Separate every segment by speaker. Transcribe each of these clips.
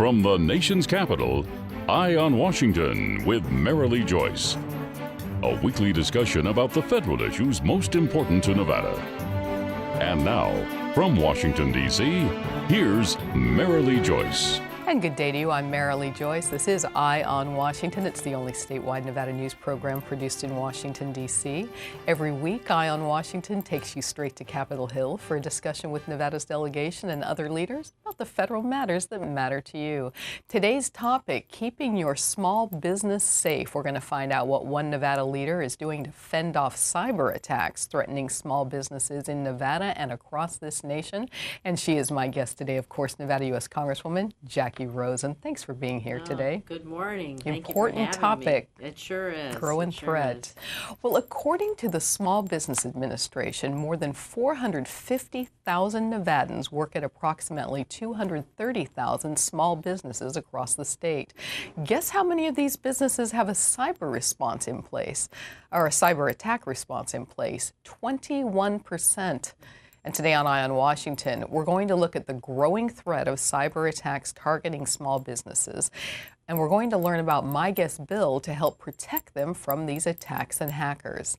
Speaker 1: From the nation's capital, Eye on Washington with Marilee Joyce. A weekly discussion about the federal issues most important to Nevada. And now, from Washington, D.C., here's Marilee Joyce.
Speaker 2: And good day to you. I'm Marilee Joyce. This is Eye on Washington. It's the only statewide Nevada news program produced in Washington, D.C. Every week, Eye on Washington takes you straight to Capitol Hill for a discussion with Nevada's delegation and other leaders about the federal matters that matter to you. Today's topic, keeping your small business safe. We're going to find out what one Nevada leader is doing to fend off cyber attacks threatening small businesses in Nevada and across this nation. And she is my guest today, of course, Nevada U.S. Congresswoman Jacky Rosen. Thanks for being here today.
Speaker 3: Good morning.
Speaker 2: Important topic.
Speaker 3: Me. It sure is.
Speaker 2: Growing threat. Well, according to the Small Business Administration, more than 450,000 Nevadans work at approximately 230,000 small businesses across the state. Guess how many of these businesses have a cyber response in place, or a cyber attack response in place? 21%. And today on Eye on Washington, we're going to look at the growing threat of cyber attacks targeting small businesses. And we're going to learn about my guest bill to help protect them from these attacks and hackers.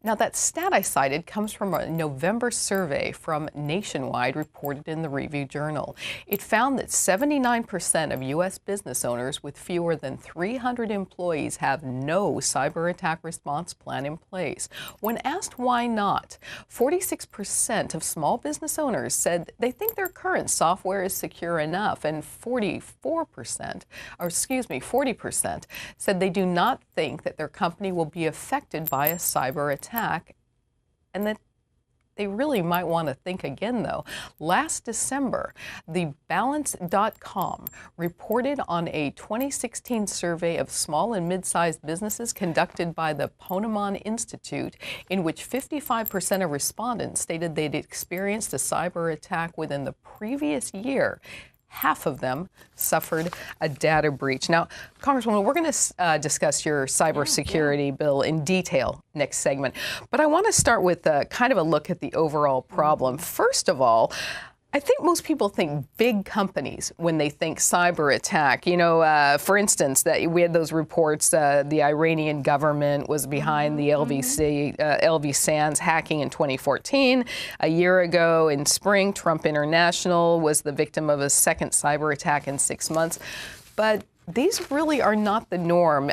Speaker 2: Now, that stat I cited comes from a November survey from Nationwide reported in the Review Journal. It found that 79% of U.S. business owners with fewer than 300 employees have no cyber attack response plan in place. When asked why not, 46% of small business owners said they think their current software is secure enough, and 40% said they do not think that their company will be affected by a cyber attack. And that they really might want to think again, though. Last December, the Balance.com reported on a 2016 survey of small and mid-sized businesses conducted by the Ponemon Institute, in which 55% of respondents stated they'd experienced a cyber attack within the previous year. Half of them suffered a data breach. Now, Congresswoman, we're going to discuss your cybersecurity bill in detail next segment. But I want to start with kind of a look at the overall problem. First of all, I think most people think big companies when they think cyber attack. You know, for instance, that we had those reports, the Iranian government was behind the LV Sands hacking in 2014. A year ago in spring, Trump International was the victim of a second cyber attack in 6 months. But these really are not the norm.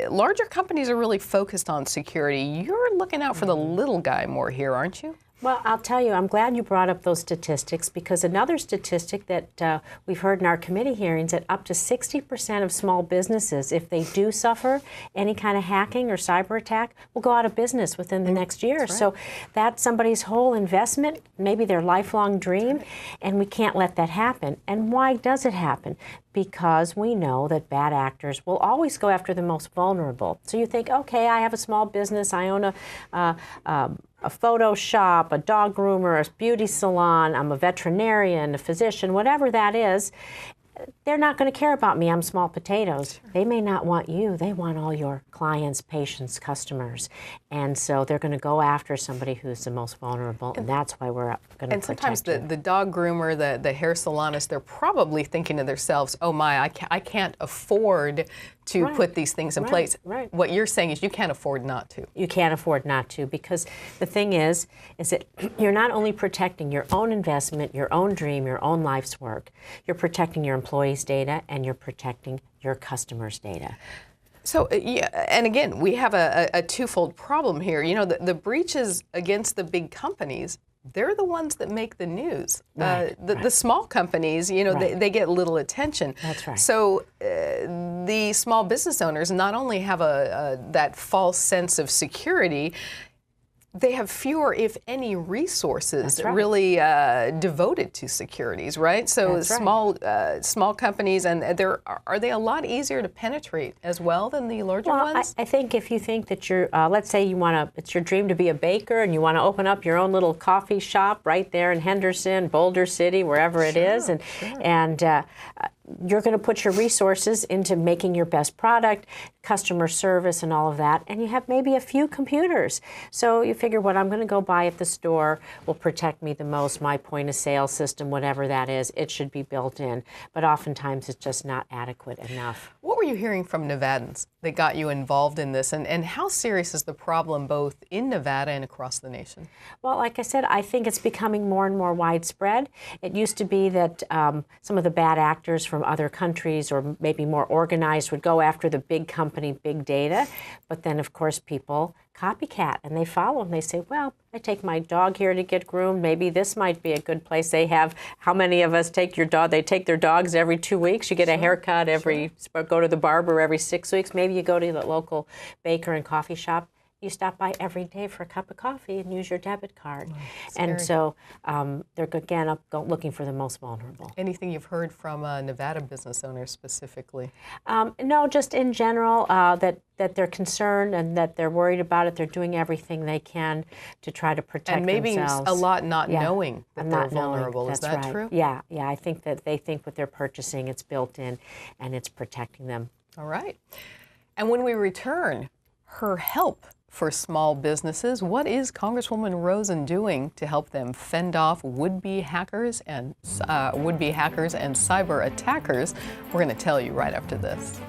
Speaker 2: Larger companies are really focused on security. You're looking out for the little guy more here, aren't you?
Speaker 4: Well, I'll tell you, I'm glad you brought up those statistics, because another statistic that we've heard in our committee hearings, that up to 60% of small businesses, if they do suffer any kind of hacking or cyber attack, will go out of business within the next year. Right. So that's somebody's whole investment, maybe their lifelong dream, and we can't let that happen. And why does it happen? Because we know that bad actors will always go after the most vulnerable. So you think, okay, I have a small business, I own a photo shop, a dog groomer, a beauty salon, I'm a veterinarian, a physician, whatever that is. They're not going to care about me. I'm small potatoes. Sure. They may not want you. They want all your clients, patients, customers. And so they're going to go after somebody who's the most vulnerable, and that's why we're going to protect you.
Speaker 2: And sometimes the dog groomer, the hair salonist, they're probably thinking to themselves, oh my, I can't afford to put these things in place.
Speaker 4: Right.
Speaker 2: What you're saying is you can't afford not to.
Speaker 4: You can't afford not to, because the thing is that you're not only protecting your own investment, your own dream, your own life's work, you're protecting your employees' data, and you're protecting your customers' data.
Speaker 2: So, yeah, and again, we have a twofold problem here. You know, the breaches against the big companies, they're the ones that make the news. The small companies, you know, they get little attention.
Speaker 4: That's right.
Speaker 2: So the small business owners not only have that false sense of security, they have fewer, if any, resources really devoted to securities, right? So small companies, and are they a lot easier to penetrate as well than the larger ones?
Speaker 4: I think if you think that you're, let's say it's your dream to be a baker, and you want to open up your own little coffee shop right there in Henderson, Boulder City, wherever it is, and you're going to put your resources into making your best product, customer service, and all of that, and you have maybe a few computers. So you figure what I'm going to go buy at the store will protect me the most, my point of sale system, whatever that is, it should be built in. But oftentimes it's just not adequate enough.
Speaker 2: What were you hearing from Nevadans that got you involved in this, and how serious is the problem both in Nevada and across the nation?
Speaker 4: Well, like I said, I think it's becoming more and more widespread. It used to be that some of the bad actors from other countries or maybe more organized would go after the big company, big data, but then of course people copycat and they follow and they say, well, I take my dog here to get groomed, maybe this might be a good place. They have, how many of us take your dog? They take their dogs every 2 weeks. You get a haircut every, go to the barber every 6 weeks. Maybe you go to the local baker and coffee shop. You stop by every day for a cup of coffee and use your debit card. And so they're, again, looking for the most vulnerable.
Speaker 2: Anything you've heard from Nevada business owners specifically?
Speaker 4: No, just in general, that they're concerned and that they're worried about it. They're doing everything they can to try to protect
Speaker 2: themselves. And maybe
Speaker 4: themselves.
Speaker 2: a lot not knowing that they're vulnerable. Is that true?
Speaker 4: Yeah, I think that they think what they're purchasing, it's built in and it's protecting them.
Speaker 2: All right. And when we return, her help for small businesses. What is Congresswoman Rosen doing to help them fend off would-be hackers and cyber attackers? We're going to tell you right after this.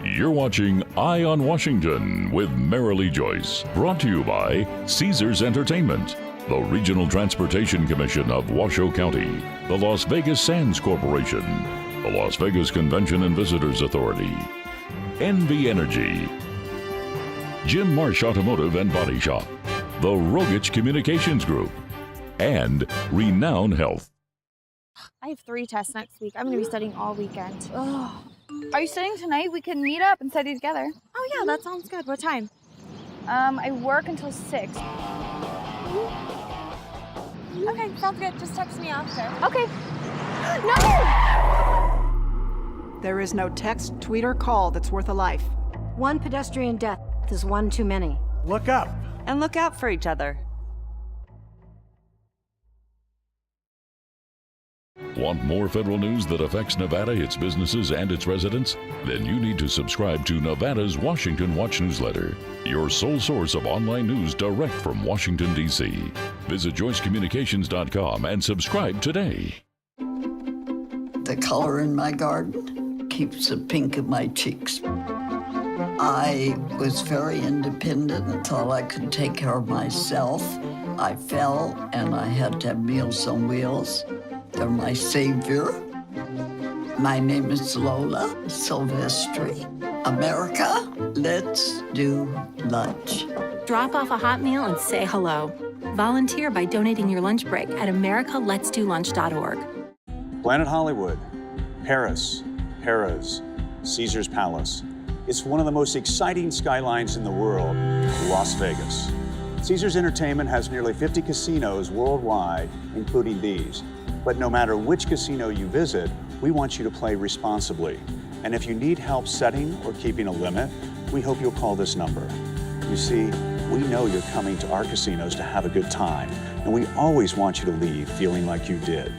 Speaker 1: You're watching Eye on Washington with Marilee Joyce, brought to you by Caesars Entertainment, the Regional Transportation Commission of Washoe County, the Las Vegas Sands Corporation, the Las Vegas Convention and Visitors Authority, NV Energy, Jim Marsh Automotive and Body Shop, the Rogich Communications Group, and Renown Health.
Speaker 3: I have 3 tests next week. I'm going to be studying all weekend. Ugh. Are you studying tonight? We can meet up and study together. Oh yeah, that sounds good. What time? I work until 6. Okay, sounds good. Just text me after. Okay. No!
Speaker 5: There is no text, tweet, or call that's worth a life.
Speaker 6: One pedestrian death is one too many.
Speaker 7: Look up.
Speaker 8: And look out for each other.
Speaker 1: Want more federal news that affects Nevada, its businesses, and its residents? Then you need to subscribe to Nevada's Washington Watch newsletter, your sole source of online news direct from Washington, D.C. Visit joycecommunications.com and subscribe today.
Speaker 9: The color in my garden keeps the pink in my cheeks. I was very independent and thought I could take care of myself. I fell and I had to have Meals on Wheels. They're my savior. My name is Lola Silvestri. America, let's do lunch.
Speaker 10: Drop off a hot meal and say hello. Volunteer by donating your lunch break at americaletsdolunch.org.
Speaker 7: Planet Hollywood, Paris, Harrah's, Caesar's Palace. It's one of the most exciting skylines in the world, Las Vegas. Caesars Entertainment has nearly 50 casinos worldwide, including these. But no matter which casino you visit, we want you to play responsibly. And if you need help setting or keeping a limit, we hope you'll call this number. You see, we know you're coming to our casinos to have a good time, and we always want you to leave feeling like you did.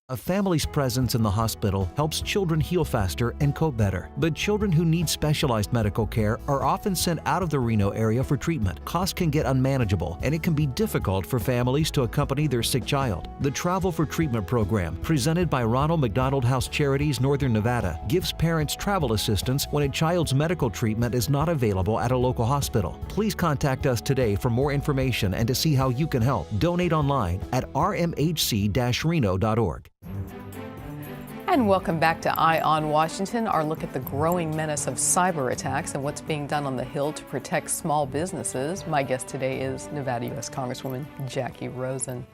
Speaker 11: A family's presence in the hospital helps children heal faster and cope better. But children who need specialized medical care are often sent out of the Reno area for treatment. Costs can get unmanageable, and it can be difficult for families to accompany their sick child. The Travel for Treatment program, presented by Ronald McDonald House Charities Northern Nevada, gives parents travel assistance when a child's medical treatment is not available at a local hospital. Please contact us today for more information and to see how you can help. Donate online at rmhc-reno.org.
Speaker 2: And welcome back to Eye on Washington, our look at the growing menace of cyber attacks and what's being done on the Hill to protect small businesses. My guest today is Nevada U.S. Congresswoman Jacky Rosen.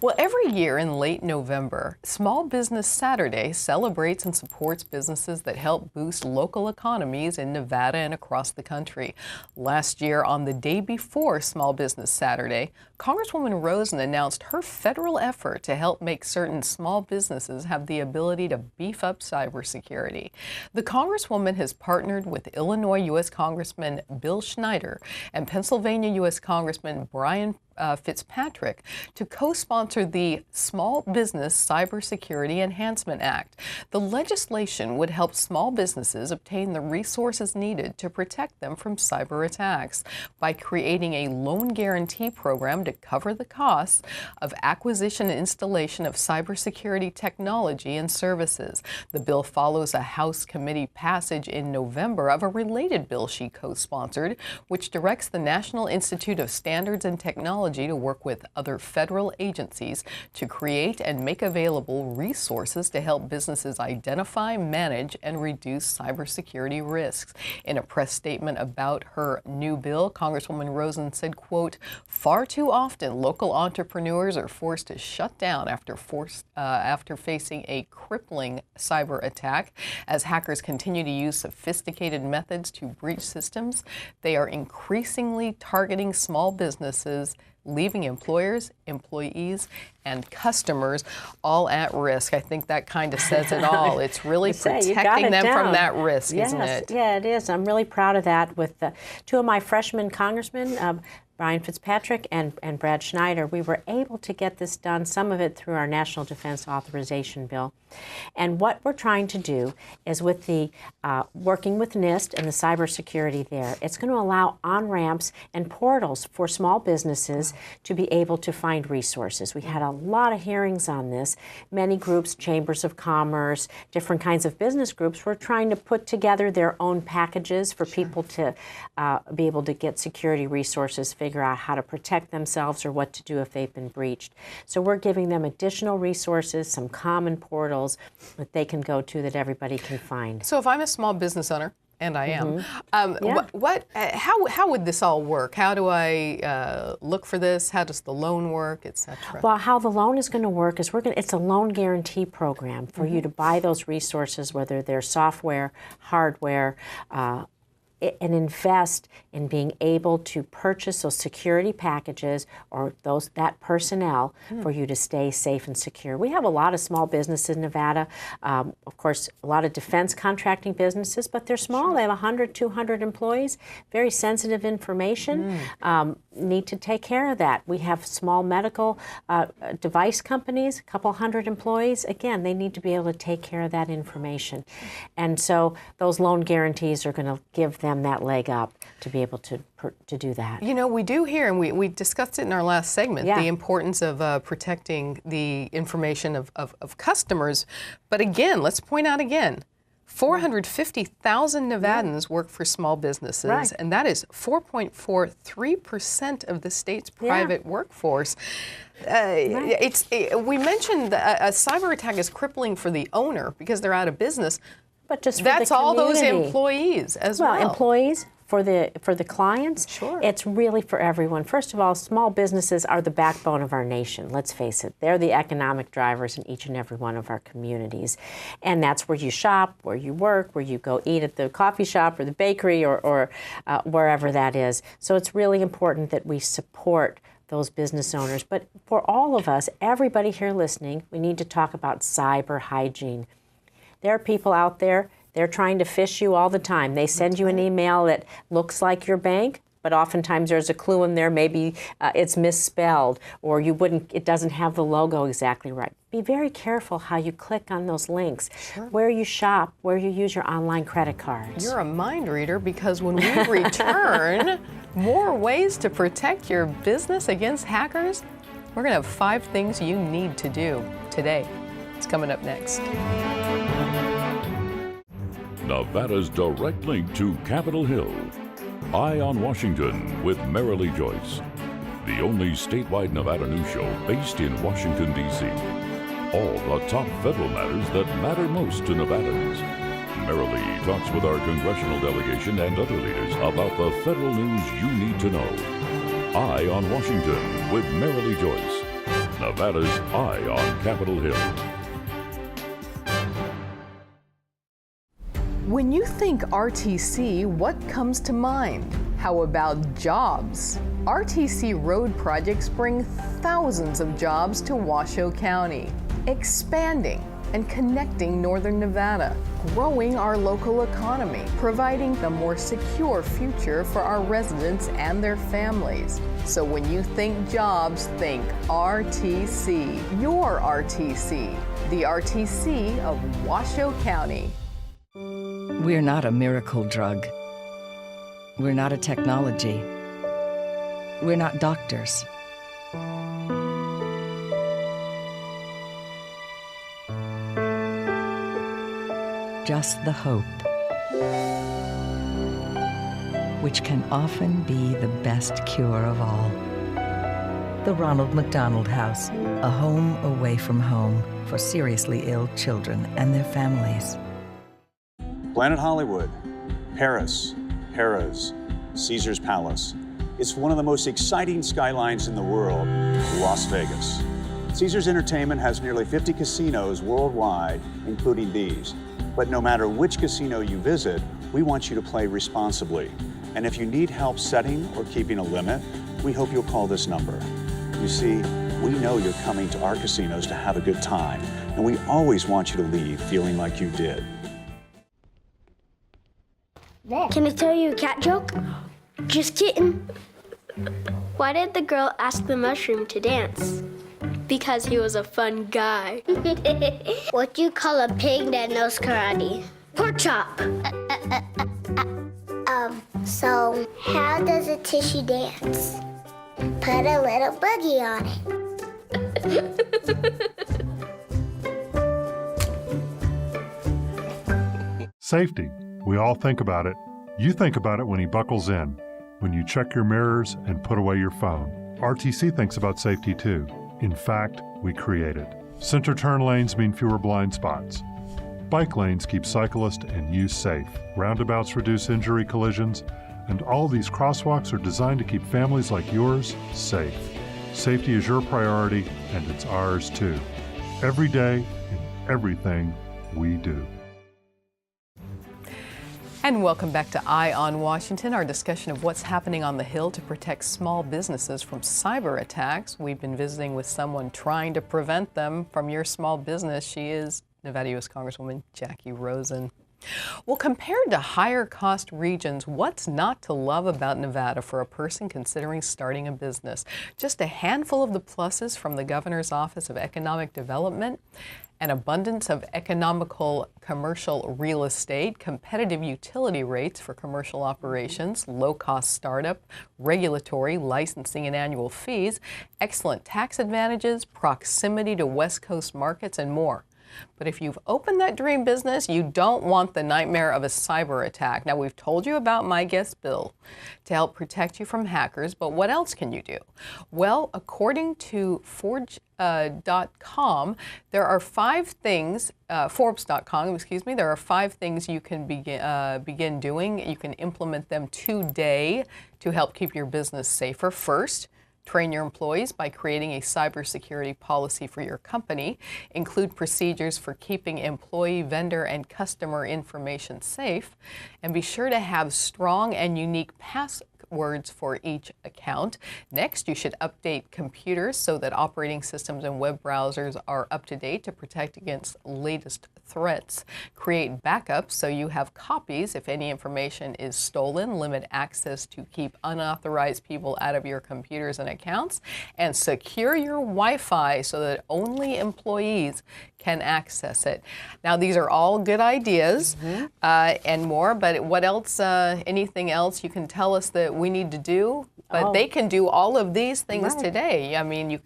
Speaker 2: Well, every year in late November, Small Business Saturday celebrates and supports businesses that help boost local economies in Nevada and across the country. Last year, on the day before Small Business Saturday, Congresswoman Rosen announced her federal effort to help make certain small businesses have the ability to beef up cybersecurity. The Congresswoman has partnered with Illinois U.S. Congressman Bill Schneider and Pennsylvania U.S. Congressman Brian Fitzpatrick to co-sponsor the Small Business Cybersecurity Enhancement Act. The legislation would help small businesses obtain the resources needed to protect them from cyber attacks by creating a loan guarantee program to cover the costs of acquisition and installation of cybersecurity technology and services. The bill follows a House committee passage in November of a related bill she co-sponsored, which directs the National Institute of Standards and Technology to work with other federal agencies to create and make available resources to help businesses identify, manage, and reduce cybersecurity risks. In a press statement about her new bill, Congresswoman Rosen said, quote, "Far too often local entrepreneurs are forced to shut down after facing a crippling cyber attack. As hackers continue to use sophisticated methods to breach systems, they are increasingly targeting small businesses, leaving employers, employees, and customers all at risk." I think that kind of says it all. It's really protecting them from that risk, isn't it?
Speaker 4: Yeah, it is. I'm really proud of that with two of my freshman congressmen, Brian Fitzpatrick and Brad Schneider. We were able to get this done, some of it through our National Defense Authorization Bill. And what we're trying to do is with the working with NIST and the cybersecurity there, it's going to allow on-ramps and portals for small businesses to be able to find resources. We had a lot of hearings on this. Many groups, chambers of commerce, different kinds of business groups were trying to put together their own packages for people to be able to get security resources, figure out how to protect themselves or what to do if they've been breached. So we're giving them additional resources, some common portals that they can go to that everybody can find.
Speaker 2: So if I'm a small business owner, and I am, how would this all work? How do I look for this? How does the loan work, et cetera?
Speaker 4: Well, how the loan is going to work is it's a loan guarantee program for you to buy those resources, whether they're software, hardware, and invest in being able to purchase those security packages or that personnel for you to stay safe and secure. We have a lot of small businesses in Nevada, of course, a lot of defense contracting businesses, but they're small. They have 100, 200 employees, very sensitive information, need to take care of that. We have small medical device companies, a couple hundred employees. Again, they need to be able to take care of that information. And so those loan guarantees are going to give them that leg up to be able to do that.
Speaker 2: You know, we do hear, and we discussed it in our last segment, the importance of protecting the information of customers. But again, let's point out again, 450,000 Nevadans work for small businesses, and that is 4.43% of the state's private workforce. We mentioned a cyber attack is crippling for the owner because they're out of business.
Speaker 4: But just for
Speaker 2: that's
Speaker 4: the
Speaker 2: all those
Speaker 4: community.
Speaker 2: employees as well.
Speaker 4: Well, employees for the clients.
Speaker 2: Sure.
Speaker 4: It's really for everyone. First of all, small businesses are the backbone of our nation. Let's face it. They're the economic drivers in each and every one of our communities. And that's where you shop, where you work, where you go eat at the coffee shop or the bakery or wherever that is. So it's really important that we support those business owners. But for all of us, everybody here listening, we need to talk about cyber hygiene. There are people out there, they're trying to phish you all the time. They send you an email that looks like your bank, but oftentimes there's a clue in there. Maybe it's misspelled, or it doesn't have the logo exactly right. Be very careful how you click on those links, where you shop, where you use your online credit cards.
Speaker 2: You're a mind reader, because when we return, more ways to protect your business against hackers. We're going to have 5 things you need to do today. It's coming up next.
Speaker 1: Nevada's direct link to Capitol Hill. Eye on Washington with Marilee Joyce. The only statewide Nevada news show based in Washington, D.C. All the top federal matters that matter most to Nevadans. Marilee talks with our congressional delegation and other leaders about the federal news you need to know. Eye on Washington with Marilee Joyce. Nevada's Eye on Capitol Hill.
Speaker 2: When you think RTC, what comes to mind? How about jobs? RTC road projects bring thousands of jobs to Washoe County. Expanding, and connecting Northern Nevada, growing our local economy, providing a more secure future for our residents and their families. So when you think jobs, think RTC, your RTC, the RTC of Washoe County.
Speaker 12: We're not a miracle drug. We're not a technology. We're not doctors. Just the hope, which can often be the best cure of all. The Ronald McDonald House, a home away from home for seriously ill children and their families.
Speaker 7: Planet Hollywood, Paris, Harrah's, Caesar's Palace. It's one of the most exciting skylines in the world, Las Vegas. Caesars Entertainment has nearly 50 casinos worldwide, including these. But no matter which casino you visit, we want you to play responsibly. And if you need help setting or keeping a limit, we hope you'll call this number. You see, we know you're coming to our casinos to have a good time, and we always want you to leave feeling like you did.
Speaker 13: Can I tell you a cat joke? Just kidding. Why did the girl ask the mushroom to dance? Because he was a fun guy. What do you call a pig that knows karate? Pork chop. So how does a tissue dance? Put a little boogie on
Speaker 14: it. Safety. We all think about it. You think about it when he buckles in, when you check your mirrors and put away your phone. RTC thinks about safety too. In fact, we create it. Center turn lanes mean fewer blind spots. Bike lanes keep cyclists and you safe. Roundabouts reduce injury collisions, and all these crosswalks are designed to keep families like yours safe. Safety is your priority, and it's ours too. Every day, in everything we do.
Speaker 2: And welcome back to Eye on Washington, our discussion of what's happening on the Hill to protect small businesses from cyber attacks. We've been visiting with someone trying to prevent them from your small business. She is Nevada U.S. Congresswoman Jacky Rosen. Well, compared to higher cost regions, what's not to love about Nevada for a person considering starting a business? Just a handful of the pluses from the Governor's Office of Economic Development: an abundance of economical commercial real estate, competitive utility rates for commercial operations, low-cost startup, regulatory, licensing, and annual fees, excellent tax advantages, proximity to West Coast markets, and more. But if you've opened that dream business, you don't want the nightmare of a cyber attack. Now, we've told you about My Guest Bill to help protect you from hackers, but what else can you do? Well, according to Forge.com, there are 5 things, Forbes.com, excuse me, there are 5 things you can begin doing. You can implement them today to help keep your business safer. First, train your employees by creating a cybersecurity policy for your company. Include procedures for keeping employee, vendor, and customer information safe. And be sure to have strong and unique passwords for each account. Next, you should update computers so that operating systems and web browsers are up to date to protect against latest threats. Create backups so you have copies if any information is stolen. Limit access to keep unauthorized people out of your computers and accounts. And secure your Wi-Fi so that only employees can access it. Now, these are all good ideas and more, but what else, anything else you can tell us that we need to do? But they can do all of these things today. I mean, you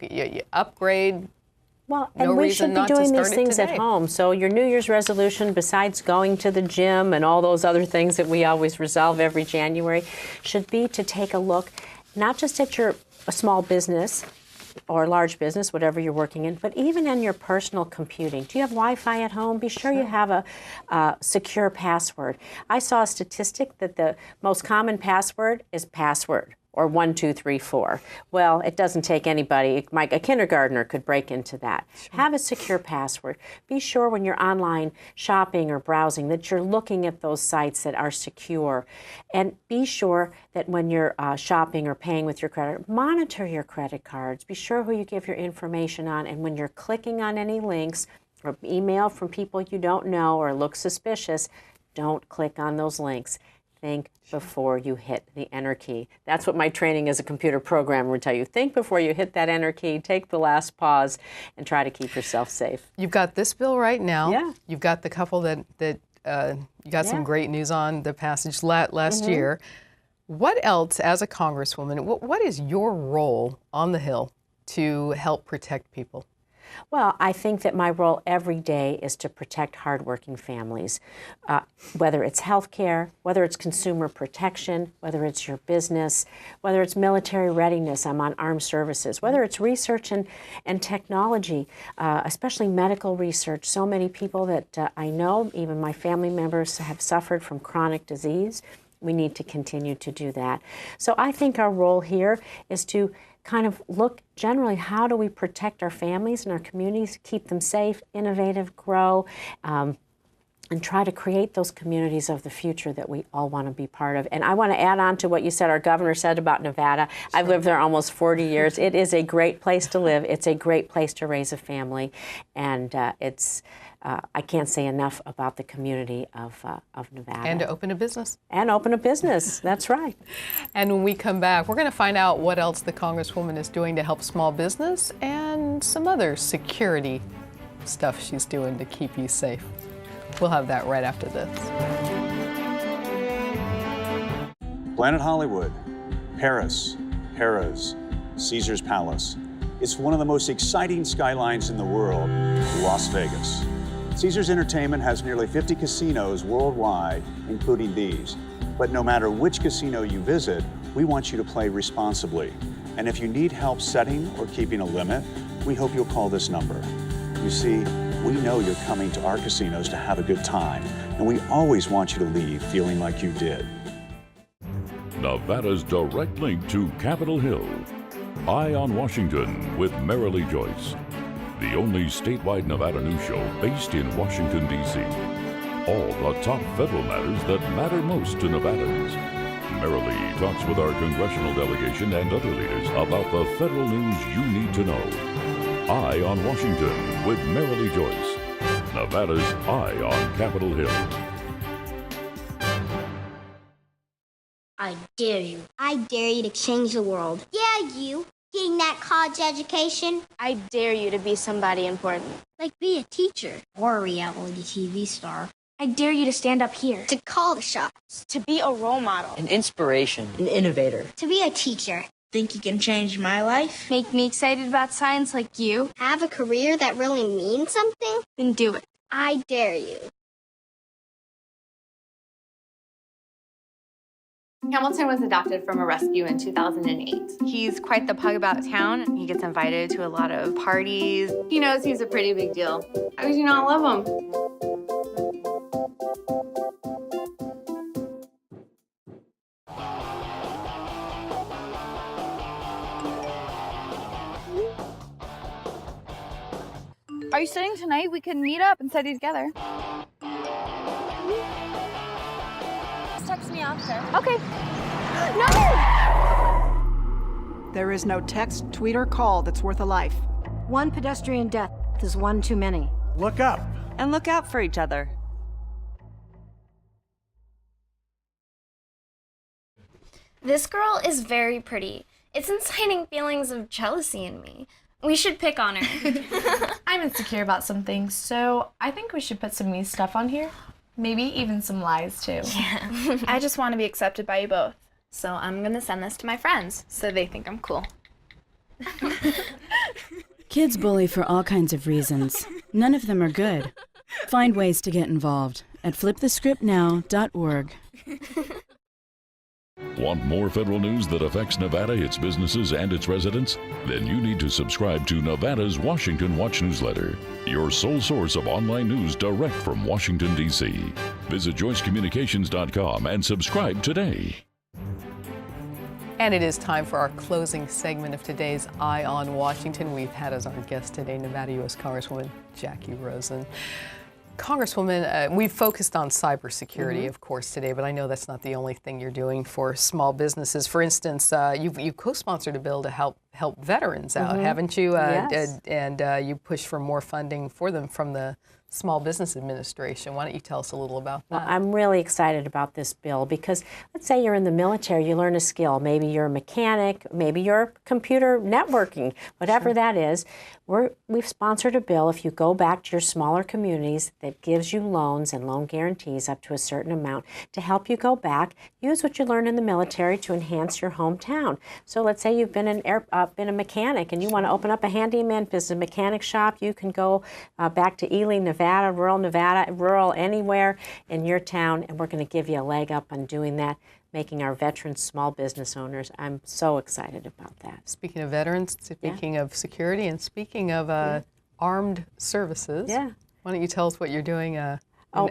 Speaker 2: upgrade.
Speaker 4: Well, and we should be doing these things at home. So your New Year's resolution, besides going to the gym and all those other things that we always resolve every January, should be to take a look, not just at your small business or large business, whatever you're working in, but even in your personal computing. Do you have Wi-Fi at home? Be sure you have a secure password. I saw a statistic that the most common password is password, or 1, 2, 3, 4. Well, it doesn't take anybody. A kindergartner could break into that. Have a secure password. Be sure when you're online shopping or browsing that you're looking at those sites that are secure. And be sure that when you're shopping or paying with your credit, monitor your credit cards. Be sure who you give your information on. And when you're clicking on any links, or email from people you don't know or look suspicious, don't click on those links. Think before you hit the enter key. That's what my training as a computer programmer would tell you. Think before you hit that enter key, take the last pause, and try to keep yourself safe.
Speaker 2: You've got this bill right now.
Speaker 4: Yeah.
Speaker 2: You've got the couple that you got some great news on, the passage last year. What else, as a Congresswoman, what is your role on the Hill to help protect people?
Speaker 4: Well, I think that my role every day is to protect hardworking families, whether it's healthcare, whether it's consumer protection, whether it's your business, whether it's military readiness, I'm on armed services, whether it's research and technology, especially medical research. So many people that I know, even my family members, have suffered from chronic disease. We need to continue to do that. So I think our role here is to kind of look generally, how do we protect our families and our communities, keep them safe, innovative, grow, and try to create those communities of the future that we all want to be part of. And I want to add on to what you said, our governor said about Nevada. Sure. I've lived there almost 40 years. It is a great place to live. It's a great place to raise a family. And I can't say enough about the community of Nevada.
Speaker 2: And to open a business.
Speaker 4: And open a business, that's right.
Speaker 2: And when we come back, we're going to find out what else the Congresswoman is doing to help small business and some other security stuff she's doing to keep you safe. We'll have that right after this.
Speaker 7: Planet Hollywood, Paris, Harrah's, Caesar's Palace. It's one of the most exciting skylines in the world, Las Vegas. Caesars Entertainment has nearly 50 casinos worldwide, including these. But no matter which casino you visit, we want you to play responsibly. And if you need help setting or keeping a limit, we hope you'll call this number. You see, we know you're coming to our casinos to have a good time, and we always want you to leave feeling like you did.
Speaker 1: Nevada's direct link to Capitol Hill. Eye on Washington with Marilee Joyce. The only statewide Nevada news show based in Washington, D.C. All the top federal matters that matter most to Nevadans. Marilee talks with our congressional delegation and other leaders about the federal news you need to know. Eye on Washington with Marilee Joyce. Nevada's Eye on Capitol Hill.
Speaker 13: I dare you. I dare you to change the world. Yeah, you. Getting that college education. I dare you to be somebody important. Like be a teacher. Or a reality TV star. I dare you to stand up here. To call the shots. To be a role model.
Speaker 15: An inspiration. An innovator.
Speaker 13: To be a teacher.
Speaker 16: Think you can change my life?
Speaker 13: Make me excited about science like you. Have a career that really means something? Then do it. I dare you.
Speaker 3: Hamilton was adopted from a rescue in 2008. He's quite the pug about town. He gets invited to a lot of parties. He knows he's a pretty big deal. How could you not love him? Are you studying tonight? We can meet up and study together. Text me after. Okay. No!
Speaker 5: There is no text, tweet, or call that's worth a life.
Speaker 6: One pedestrian death is one too many.
Speaker 8: Look up. And look out for each other.
Speaker 17: This girl is very pretty. It's inciting feelings of jealousy in me. We should pick on her.
Speaker 18: I'm insecure about some things, so I think we should put some me stuff on here. Maybe even some lies, too.
Speaker 3: Yeah. I just want to be accepted by you both. So I'm going to send this to my friends so they think I'm cool.
Speaker 19: Kids bully for all kinds of reasons. None of them are good. Find ways to get involved at flipthescriptnow.org.
Speaker 1: Want more federal news that affects Nevada, its businesses, and its residents? Then you need to subscribe to Nevada's Washington Watch newsletter, your sole source of online news direct from Washington, D.C. Visit joycecommunications.com and subscribe today.
Speaker 2: And it is time for our closing segment of today's Eye on Washington. We've had as our guest today Nevada U.S. Congresswoman Jacky Rosen. Congresswoman, we've focused on cybersecurity, of course, today, but I know that's not the only thing you're doing for small businesses. For instance, you co-sponsored a bill to help veterans out, haven't you?
Speaker 4: Yes.
Speaker 2: And you pushed for more funding for them from the Small Business Administration. Why don't you tell us a little about that?
Speaker 4: Well, I'm really excited about this bill because let's say you're in the military, you learn a skill. Maybe you're a mechanic, maybe you're computer networking, whatever that is. We've sponsored a bill, if you go back to your smaller communities, that gives you loans and loan guarantees up to a certain amount to help you go back, use what you learned in the military to enhance your hometown. So let's say you've been been a mechanic and you want to open up a handyman business, a mechanic shop. You can go back to Ely, Nevada, rural anywhere in your town, and we're going to give you a leg up on doing that, making our veterans small business owners. I'm so excited about that.
Speaker 2: Speaking of veterans, speaking of security, and speaking of armed services, why don't you tell us what you're doing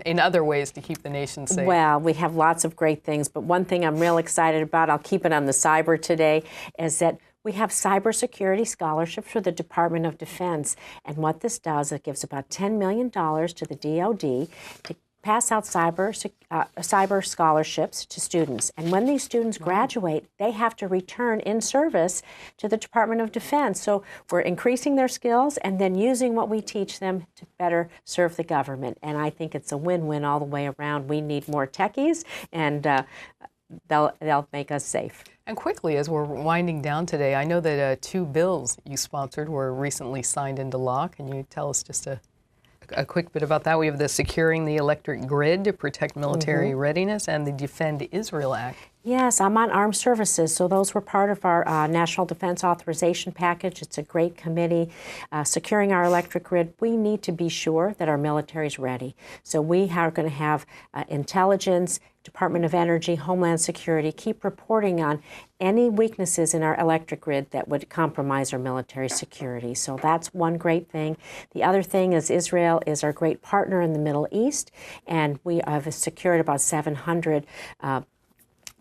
Speaker 2: in other ways to keep the nation safe?
Speaker 4: Well, we have lots of great things, but one thing I'm real excited about, I'll keep it on the cyber today, is that we have cybersecurity scholarships for the Department of Defense. And what this does, it gives about $10 million to the DoD to pass out cyber scholarships to students. And when these students graduate, they have to return in service to the Department of Defense. So we're increasing their skills and then using what we teach them to better serve the government. And I think it's a win-win all the way around. We need more techies, and they'll make us safe.
Speaker 2: And quickly, as we're winding down today, I know that 2 bills you sponsored were recently signed into law. Can you tell us just a quick bit about that? We have the Securing the Electric Grid to Protect Military Readiness and the Defend Israel Act.
Speaker 4: Yes, I'm on armed services, so those were part of our National Defense Authorization Package. It's a great committee. Securing our electric grid, we need to be sure that our military is ready. So we are going to have intelligence, Department of Energy, Homeland Security keep reporting on any weaknesses in our electric grid that would compromise our military security. So that's one great thing. The other thing is Israel is our great partner in the Middle East, and we have secured about $700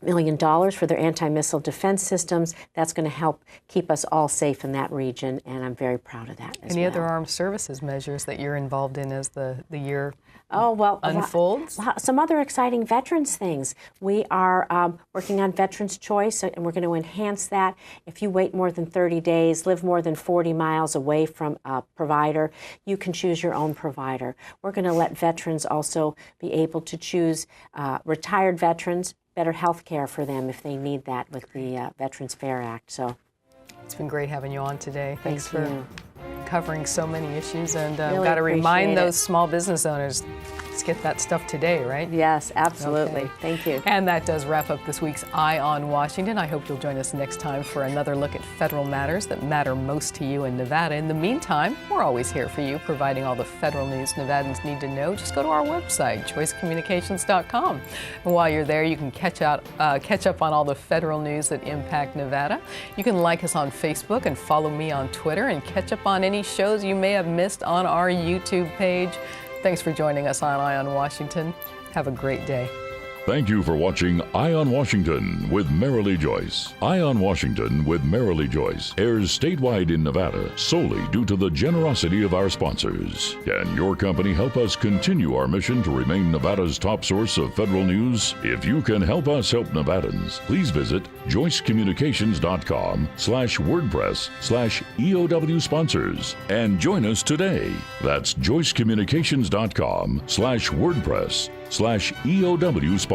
Speaker 4: million for their anti-missile defense systems. That's going to help keep us all safe in that region, and I'm very proud of that as
Speaker 2: Any
Speaker 4: well.
Speaker 2: other armed services measures that you're involved in as the year unfolds?
Speaker 4: Some other exciting veterans things. We are working on Veterans Choice, and we're going to enhance that. If you wait more than 30 days, live more than 40 miles away from a provider, you can choose your own provider. We're going to let veterans also be able to choose retired veterans, better health care for them if they need that with the Veterans Fair Act. So
Speaker 2: it's been great having you on today. Thanks for
Speaker 4: you.
Speaker 2: Covering so many issues, and
Speaker 4: Really
Speaker 2: we've got to remind
Speaker 4: appreciate
Speaker 2: those small business owners, let's get that stuff today, right?
Speaker 4: Yes, absolutely.
Speaker 2: Okay.
Speaker 4: Thank you.
Speaker 2: And that does wrap up this week's Eye on Washington. I hope you'll join us next time for another look at federal matters that matter most to you in Nevada. In the meantime, we're always here for you, providing all the federal news Nevadans need to know. Just go to our website, joycecommunications.com. And while you're there, you can catch up on all the federal news that impact Nevada. You can like us on Facebook and follow me on Twitter, and catch up on any shows you may have missed on our YouTube page. Thanks for joining us on Eye on Washington. Have a great day.
Speaker 1: Thank you for watching Eye on Washington with Marilee Joyce. Eye on Washington with Marilee Joyce airs statewide in Nevada solely due to the generosity of our sponsors. Can your company help us continue our mission to remain Nevada's top source of federal news? If you can help us help Nevadans, please visit joycecommunications.com/WordPress/EOW sponsors and join us today. That's joycecommunications.com/WordPress/EOW sponsors.